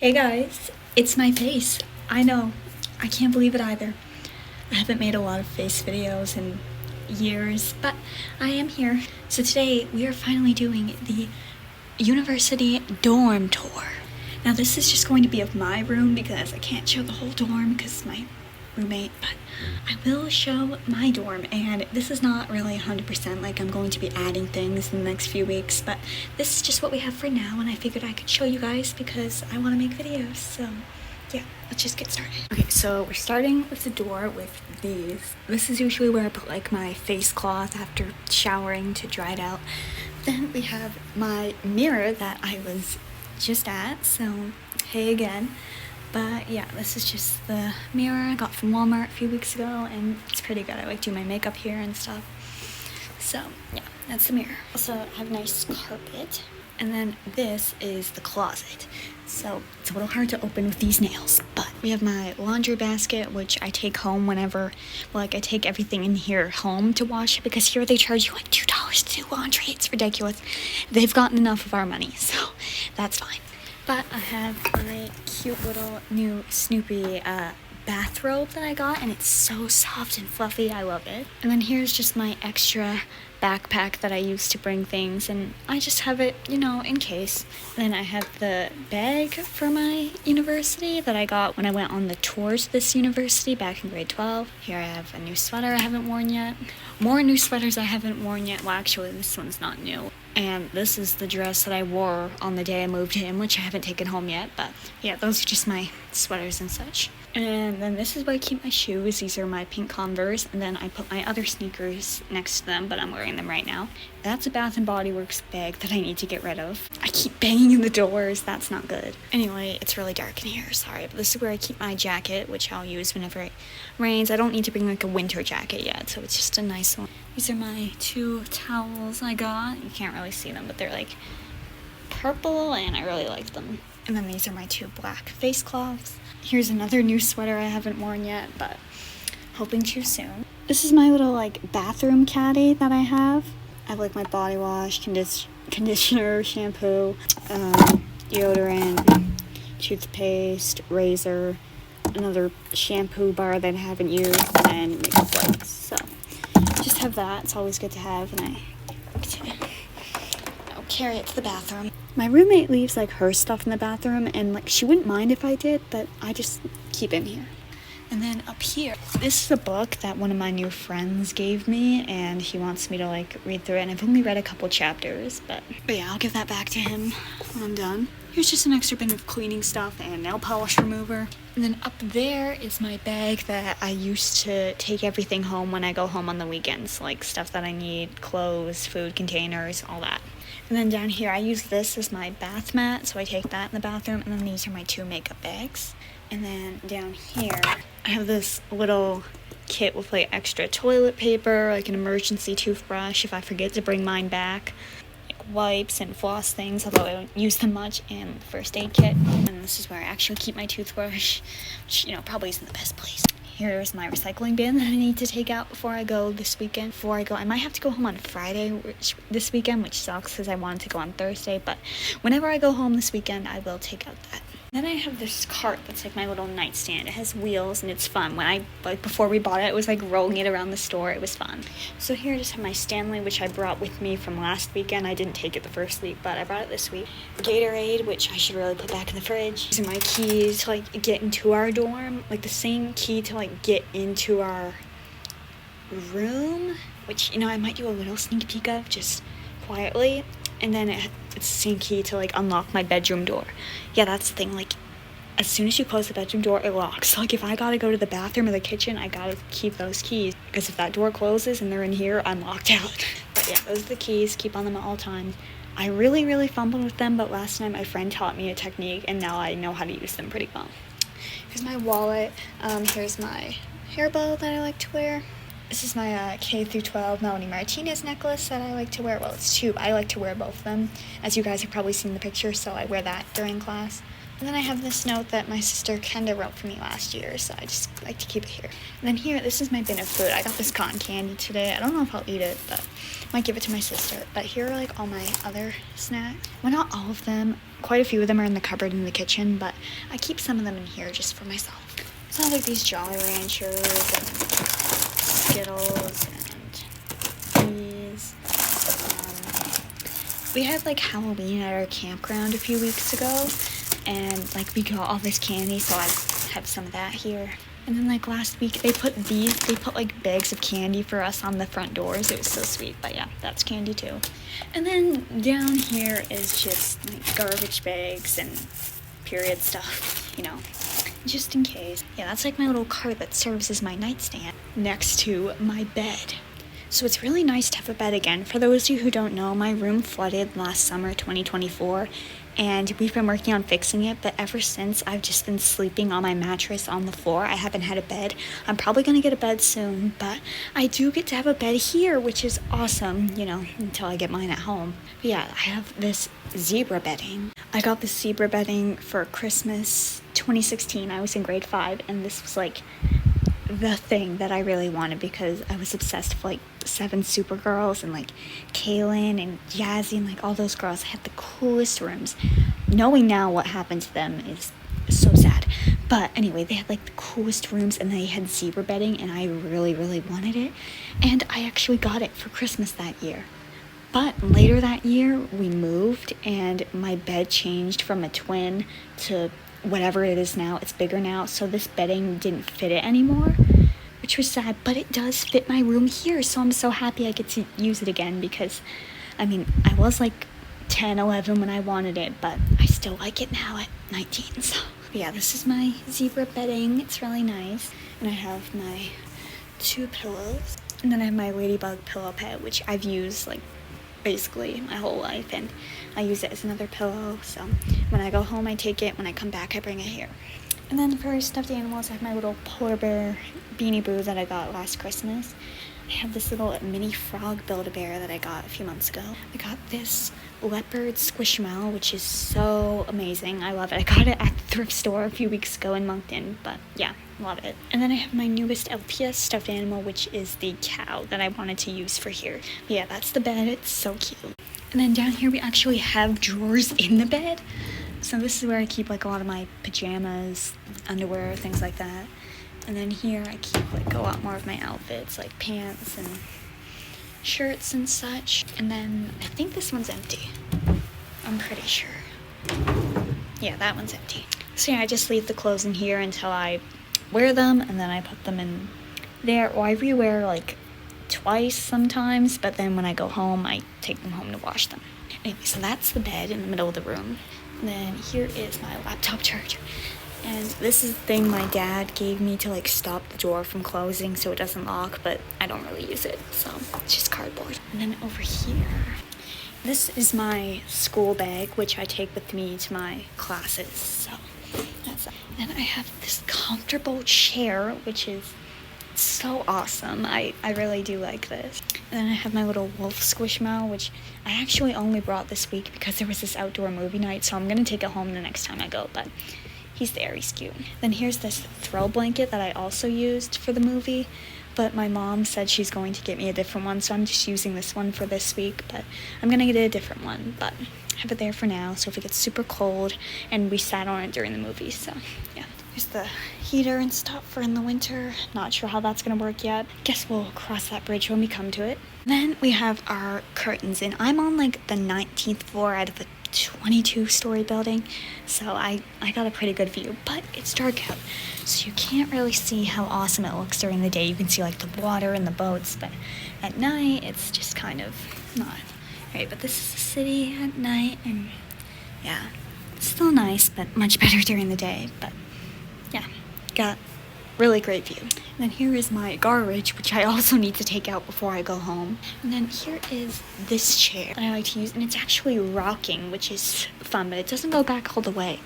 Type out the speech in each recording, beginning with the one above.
Hey guys, it's my face. I know, I can't believe it either. I haven't made a lot of face videos in years, but I am here. So today we are finally doing the university dorm tour. Now this is just going to be of my room because I can't show the whole dorm because my roommate, but I will show my dorm, and this is not really 100% like I'm going to be adding things in the next few weeks, but this is just what we have for now, and I figured I could show you guys because I want to make videos. So yeah, let's just get started. Okay, so we're starting with the door with these. This is usually where I put like my face cloth after showering to dry it out. Then we have my mirror that I was just at, so hey again. But yeah, this is just the mirror I got from Walmart a few weeks ago, and it's pretty good. I like do my makeup here and stuff. So yeah, that's the mirror. Also, I have a nice carpet. And then this is the closet. So it's a little hard to open with these nails, but we have my laundry basket, which I take home whenever, like I take everything in here home to wash it, because here they charge you like $2 to do laundry. It's ridiculous. They've gotten enough of our money, so that's fine. But I have my cute little new Snoopy bathrobe that I got, and it's so soft and fluffy. I love it. And then here's just my extra backpack that I use to bring things, and I just have it, you know, in case. Then I have the bag for my university that I got when I went on the tours of this university back in grade 12. Here I have a new sweater I haven't worn yet. More new sweaters I haven't worn yet. Well, actually, this one's not new. And this is the dress that I wore on the day I moved in, which I haven't taken home yet. But yeah, those are just my sweaters and such. And then this is where I keep my shoes. These are my pink Converse. And then I put my other sneakers next to them, but I'm wearing them right now. That's a Bath & Body Works bag that I need to get rid of. I keep banging in the doors. That's not good. Anyway, it's really dark in here. Sorry, but this is where I keep my jacket, which I'll use whenever it rains. I don't need to bring like a winter jacket yet, so it's just a nice one. These are my two towels I got. You can't really see them, but they're like purple, and I really like them. And then these are my two black face cloths. Here's another new sweater I haven't worn yet, but hoping to soon. This is my little like bathroom caddy that I have. I have like my body wash, conditioner, shampoo, deodorant, toothpaste, razor, another shampoo bar that I haven't used, and makeup wipes. So just have that. It's always good to have, and I'll carry it to the bathroom. My roommate leaves like her stuff in the bathroom, and like she wouldn't mind if I did, but I just keep it in here. And then up here, this is a book that one of my new friends gave me, and he wants me to like read through it, and I've only read a couple chapters, but yeah, I'll give that back to him when I'm done. Here's just an extra bin of cleaning stuff and nail polish remover. And then up there is my bag that I used to take everything home when I go home on the weekends, like stuff that I need, clothes, food containers, all that. And then down here, I use this as my bath mat, so I take that in the bathroom, and then these are my two makeup bags. And then down here, I have this little kit with like extra toilet paper, like an emergency toothbrush if I forget to bring mine back, like wipes and floss things, although I don't use them much, and the first aid kit. And this is where I actually keep my toothbrush, which, you know, probably isn't the best place. Here's my recycling bin that I need to take out before I go this weekend. I might have to go home on Friday this weekend, which sucks because I wanted to go on Thursday, but whenever I go home this weekend, I will take out that. Then I have this cart that's like my little nightstand. It has wheels and it's fun. Before we bought it, it was like rolling it around the store. It was fun. So here I just have my Stanley, which I brought with me from last weekend. I didn't take it the first week, but I brought it this week. Gatorade, which I should really put back in the fridge. These are my keys to like get into our dorm. Like the same key to like get into our room, which, you know, I might do a little sneak peek of just quietly. And then it's the same key to like unlock my bedroom door. Yeah, that's the thing, like as soon as you close the bedroom door, it locks. So like if I gotta go to the bathroom or the kitchen, I gotta keep those keys, because if that door closes and they're in here, I'm locked out. But yeah, those are the keys. Keep on them at all times. I really fumbled with them, but last night my friend taught me a technique, and now I know how to use them pretty well. Here's my wallet. Here's my hair bow that I like to wear. This is my K through 12 Melanie Martinez necklace that I like to wear. Well, it's two, but I like to wear both of them. As you guys have probably seen the picture, so I wear that during class. And then I have this note that my sister Kenda wrote for me last year, so I just like to keep it here. And then here, this is my bin of food. I got this cotton candy today. I don't know if I'll eat it, but I might give it to my sister. But here are like all my other snacks. Well, not all of them. Quite a few of them are in the cupboard in the kitchen, but I keep some of them in here just for myself. So I have like these Jolly Ranchers and Skittles and these. We had like Halloween at our campground a few weeks ago, and like we got all this candy, so I have some of that here. And then like last week they put like bags of candy for us on the front doors. It was so sweet. But yeah, that's candy too. And then down here is just like garbage bags and period stuff, you know, just in case. Yeah, that's like my little cart that serves as my nightstand next to my bed. So it's really nice to have a bed again. For those of you who don't know, my room flooded last summer, 2024, and we've been working on fixing it, but ever since, I've just been sleeping on my mattress on the floor. I haven't had a bed. I'm probably gonna get a bed soon, but I do get to have a bed here, which is awesome, you know, until I get mine at home. But yeah, I have this zebra bedding. I got this zebra bedding for Christmas 2016. I was in grade 5, and this was like the thing that I really wanted because I was obsessed with like 7 Supergirls and like Kaylin and Jazzy and like all those girls. I had the coolest rooms. Knowing now what happened to them is so sad. But anyway, they had like the coolest rooms and they had zebra bedding and I really, really wanted it. And I actually got it for Christmas that year. But later that year, we moved and my bed changed from a twin to whatever it is now. It's bigger now, so this bedding didn't fit it anymore, which was sad, but it does fit my room here, so I'm so happy I get to use it again because, I mean, I was like 10, 11 when I wanted it, but I still like it now at 19, so yeah, this is my zebra bedding. It's really nice, and I have my 2 pillows, and then I have my Ladybug pillow pet, which I've used like basically my whole life, and I use it as another pillow, so when I go home I take it, when I come back I bring it here. And then for stuffed animals, I have my little polar bear Beanie Boo that I got last Christmas. I have this little mini frog Build-A-Bear that I got a few months ago. I got this leopard Squishmallow, which is so amazing. I love it. I got it at the thrift store a few weeks ago in Moncton, but yeah, love it. And then I have my newest LPS stuffed animal, which is the cow that I wanted to use for here. But yeah, that's the bed. It's so cute. And then down here we actually have drawers in the bed. So this is where I keep like a lot of my pajamas, underwear, things like that. And then here I keep like a lot more of my outfits, like pants and shirts and such. And then I think this one's empty. I'm pretty sure. Yeah, that one's empty. So yeah, I just leave the clothes in here until I wear them, and then I put them in there. Or I rewear like twice sometimes, but then when I go home, I take them home to wash them. Anyway, so that's the bed in the middle of the room. And then here is my laptop charger. And this is the thing my dad gave me to like stop the door from closing so it doesn't lock, but I don't really use it, so it's just cardboard. And then over here, this is my school bag, which I take with me to my classes, so that's that. Then I have this comfortable chair, which is so awesome. I really do like this. And then I have my little wolf Squishmallow, which I actually only brought this week because there was this outdoor movie night, so I'm gonna take it home the next time I go, but he's there, he's cute. Then here's this throw blanket that I also used for the movie, but my mom said she's going to get me a different one, so I'm just using this one for this week, but I'm gonna get a different one, but I have it there for now, so if it gets super cold, and we sat on it during the movie, so yeah. Here's the heater and stuff for in the winter. Not sure how that's gonna work yet. Guess we'll cross that bridge when we come to it. Then we have our curtains, and I'm on like the 19th floor out of a 22-story building, so I got a pretty good view, but it's dark out, so you can't really see how awesome it looks during the day. You can see like the water and the boats, but at night it's just kind of not. Alright, but this is the city at night, and yeah, it's still nice, but much better during the day, but yeah, got really great view. And then here is my garbage, which I also need to take out before I go home. And then here is this chair that I like to use, and it's actually rocking, which is fun, but it doesn't go back all the way.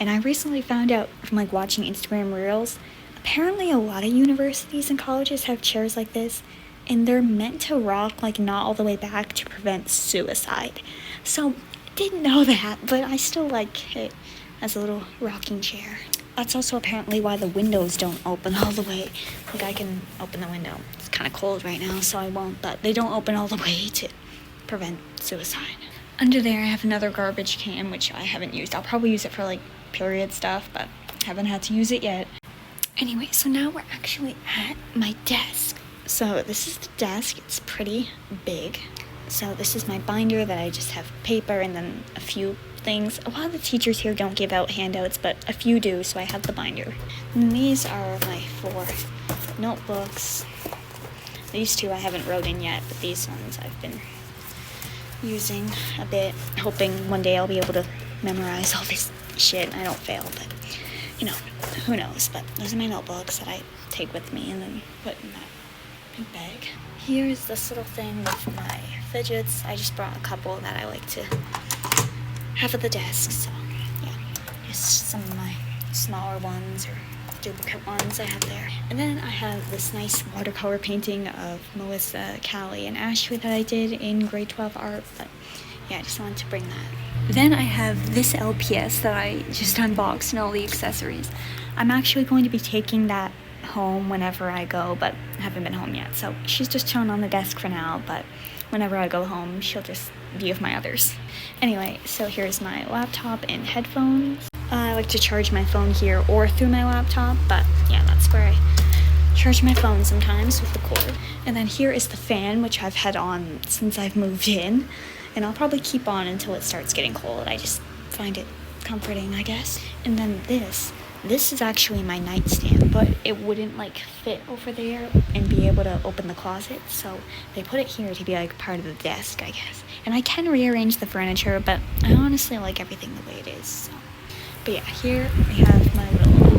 And I recently found out from like watching Instagram Reels, apparently a lot of universities and colleges have chairs like this, and they're meant to rock like not all the way back to prevent suicide. So I didn't know that, but I still like it. as a little rocking chair. That's also apparently why the windows don't open all the way. Like, I can open the window. It's kind of cold right now, so I won't, but they don't open all the way to prevent suicide. Under there, I have another garbage can, which I haven't used. I'll probably use it for, like, period stuff, but haven't had to use it yet. Anyway, so now we're actually at my desk. So this is the desk. It's pretty big. So this is my binder that I just have paper and then a few things. A lot of the teachers here don't give out handouts, but a few do, so I have the binder. And these are my 4 notebooks. These 2 I haven't wrote in yet, but these ones I've been using a bit, hoping one day I'll be able to memorize all this shit and I don't fail, but you know, who knows. But those are my notebooks that I take with me and then put in that big bag. Here's this little thing with my fidgets. I just brought a couple that I like to have at the desk, so yeah, just some of my smaller ones or duplicate ones I have there. And then I have this nice watercolor painting of Melissa, Callie, and Ashley that I did in grade 12 art, but yeah, I just wanted to bring that. Then I have this LPS that I just unboxed and all the accessories. I'm actually going to be taking that home whenever I go, but I haven't been home yet, so she's just chilling on the desk for now, but whenever I go home, she'll just be with my others. Anyway, so here's my laptop and headphones. I like to charge my phone here or through my laptop, but yeah, that's where I charge my phone sometimes with the cord. And then here is the fan, which I've had on since I've moved in, and I'll probably keep on until it starts getting cold. I just find it comforting, I guess. And then this is actually my nightstand, but it wouldn't like fit over there and be able to open the closet, so they put it here to be like part of the desk, I guess. And I can rearrange the furniture, but I honestly like everything the way it is, so. But yeah, here I have my little,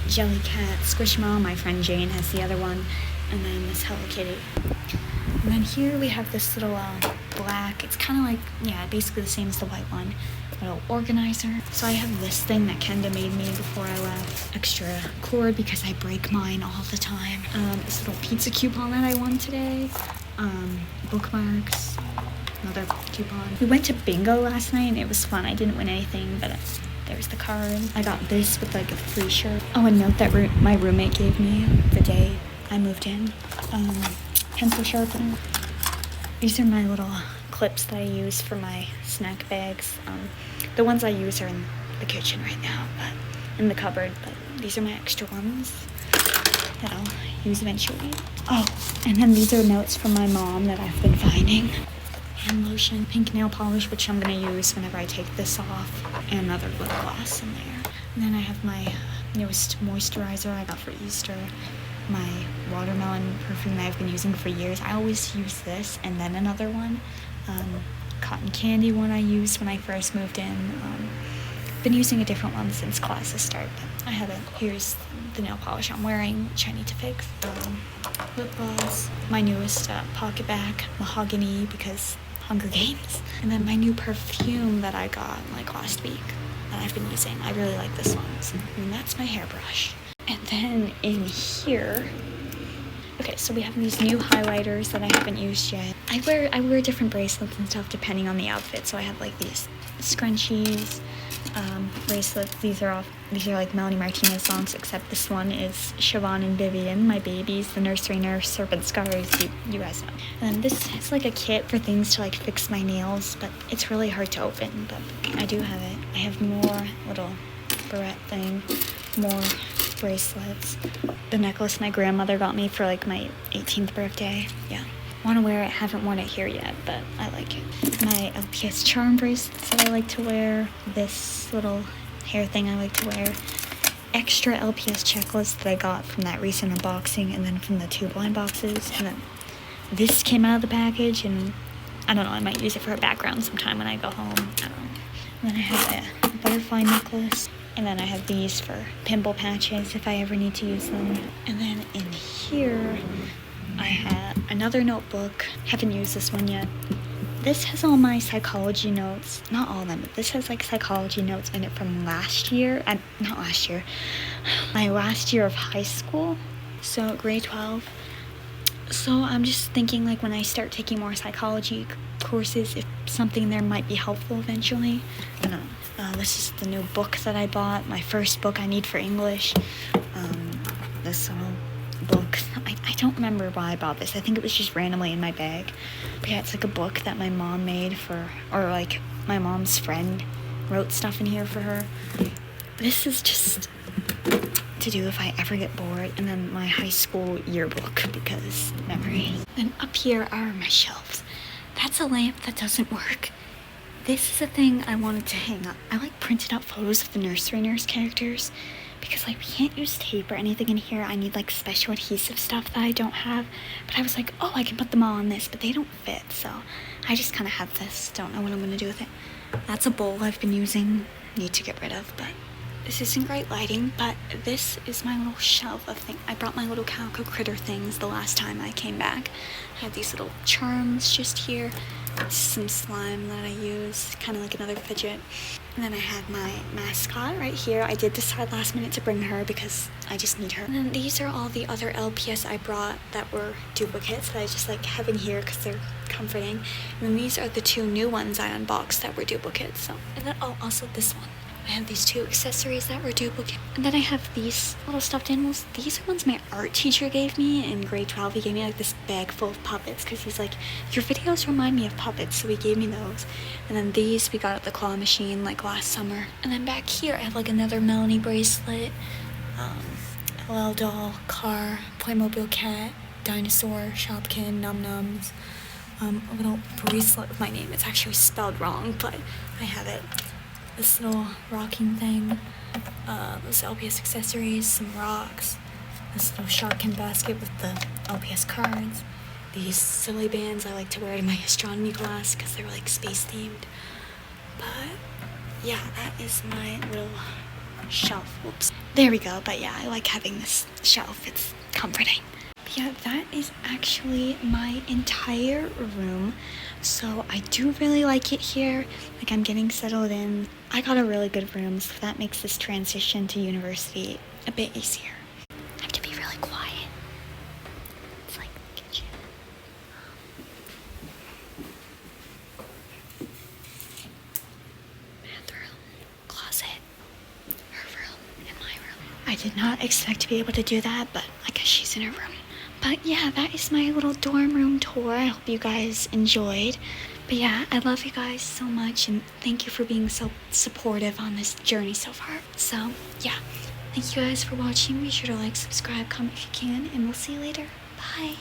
Jellycat Squishmallow. My friend Jane has the other one, and then this Hello Kitty. And then here we have this little black, it's kind of like, yeah, basically the same as the white one, little organizer. So I have this thing that Kenda made me before I left, extra cord because I break mine all the time. This little pizza coupon that I won today, bookmarks, another coupon. We went to bingo last night and it was fun. I didn't win anything, but there's the card. I got this with like a free shirt. Oh, a note that my roommate gave me the day I moved in. Pencil sharpener. These are my little clips that I use for my snack bags. The ones I use are in the kitchen right now, but in the cupboard, but these are my extra ones that I'll use eventually. Oh, and then these are notes from my mom that I've been finding. Hand lotion, pink nail polish, which I'm going to use whenever I take this off, and another lip gloss in there. And then I have my newest moisturizer I got for Easter, my watermelon perfume that I've been using for years. I always use this and then another one, cotton candy one I used when I first moved in. Been using a different one since classes started. Here's the nail polish I'm wearing, which I need to fix. Lip gloss, my newest pocket bag, mahogany, because Hunger Games. And then my new perfume that I got like last week that I've been using. I really like this one. And that's my hairbrush. And then in here, okay, so we have these new highlighters that I haven't used yet. I wear different bracelets and stuff depending on the outfit. So I have like these scrunchies, bracelets. These are like Melanie Martinez songs, except this one is Siobhan and Vivian, my babies, the nursery nurse, Serpent Scars, you guys know. And then this is like a kit for things to like fix my nails, but it's really hard to open, but I do have it. I have more little barrette thing, more bracelets, the necklace my grandmother got me for like my 18th birthday. Yeah, want to wear it. Haven't worn it here yet, but I like it. My LPS charm bracelets that I like to wear, this little hair thing I like to wear, extra LPS checklist that I got from that recent unboxing, and then from the 2 blind boxes. And then this came out of the package, and I don't know, I might use it for a background sometime when I go home. I don't know. And then I have a butterfly necklace. And then I have these for pimple patches if I ever need to use them. And then in here, I have another notebook. Haven't used this one yet. This has all my psychology notes. Not all of them, but this has like psychology notes in it from last year. Not last year. My last year of high school. So grade 12. So I'm just thinking like when I start taking more psychology courses, if something there might be helpful eventually. I don't know. This is the new book that I bought, my first book I need for English. This little book. I don't remember why I bought this. I think it was just randomly in my bag. But yeah, it's like a book that my mom made or like my mom's friend wrote stuff in here for her. This is just to do if I ever get bored. And then my high school yearbook, because memories. Then up here are my shelves. That's a lamp that doesn't work. This is a thing I wanted to hang up. I like printed out photos of the nursery nurse characters because like we can't use tape or anything in here. I need like special adhesive stuff that I don't have. But I was like, oh, I can put them all on this, but they don't fit. So I just kind of have this. Don't know what I'm gonna do with it. That's a bowl I've been using. Need to get rid of, but this isn't great lighting. But this is my little shelf of things. I brought my little Calico Critter things the last time I came back. I have these little charms just here. Some slime that I use, kind of like another fidget. And then I had my mascot right here. I did decide last minute to bring her because I just need her. And then these are all the other LPS I brought that were duplicates that I just like have in here because they're comforting. And then these are the 2 new ones I unboxed that were duplicates. So, and then also this one. I have these 2 accessories that were duplicate. And then I have these little stuffed animals. These are ones my art teacher gave me in grade 12. He gave me like this bag full of puppets because he's like, your videos remind me of puppets, so he gave me those. And then these we got at the claw machine like last summer. And then back here I have like another Melanie bracelet, LL doll, car, Playmobil cat, dinosaur, Shopkin, Num Nums, a little bracelet with my name. It's actually spelled wrong, but I have it. This little rocking thing, those LPS accessories, some rocks, this little Sharkin basket with the LPS cards, these silly bands I like to wear to my astronomy class because they're like space themed. But yeah, that is my little shelf. Whoops. There we go. But yeah, I like having this shelf. It's comforting. But yeah, that is actually my entire room. So I do really like it here. Like I'm getting settled in. I got a really good room, so that makes this transition to university a bit easier. I have to be really quiet. It's like the kitchen. Bathroom, closet, her room, and my room. I did not expect to be able to do that, but I guess she's in her room. But yeah, that is my little dorm room tour. I hope you guys enjoyed. But yeah, I love you guys so much, and thank you for being so supportive on this journey so far. So yeah, thank you guys for watching. Be sure to like, subscribe, comment if you can, and we'll see you later. Bye.